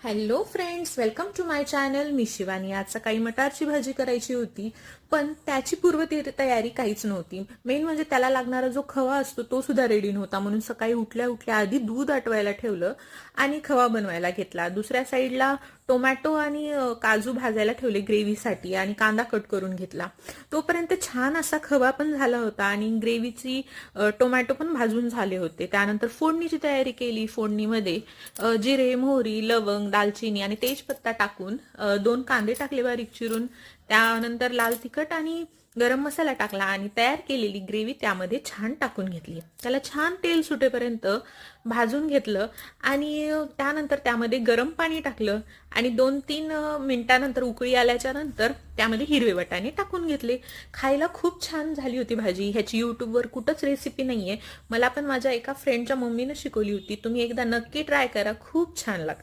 Hello friends, welcome to my channel. मी शिवानी. आज सकाळी मटारची भाजी करायची होती, पण त्याची तयारी काहीच नव्हती. मेन म्हणजे त्याला लागणारा जो खवा असतो तो सुद्धा रेडी नव्हता. म्हणून सकाळी उठल्या उठल्या आधी दूध आटवायला ठेवलं आणि खवा बनवायला घेतला. दुसऱ्या साईडला टोमॅटो आणि काजू भाजायला ठेवले ग्रेव्हीसाठी आणि कांदा कट करून घेतला. तोपर्यंत छान असा खवा पण झाला होता आणि ग्रेव्हीची टोमॅटो पण भाजून झाले होते. त्यानंतर फोडणीची तयारी केली. फोडणीमध्ये जिरे, मोहरी, लवंग, दालचिनी आणि तेजपत्ता टाकून 2 कांदे टाकले बारीक चिरून. त्यानंतर लाल तिखट आणि गरम मसाला टाकला आणि तयार केलेली ग्रेव्ही त्यामध्ये छान टाकून घेतली. त्याला छान तेल सुटेपर्यंत भाजून घेतलं आणि त्यानंतर त्यामध्ये गरम पाणी टाकलं आणि 2-3 मिनिटानंतर उकळी आल्याच्या नंतर त्यामध्ये हिरवे वाटाणे टाकून घेतले. खायला खूप छान झाली होती भाजी. ह्याची युट्यूबवर कुठंच रेसिपी नाहीये. मला पण माझ्या एका फ्रेंडच्या मम्मीने शिकवली होती. तुम्ही एकदा नक्की ट्राय करा, खूप छान लागते.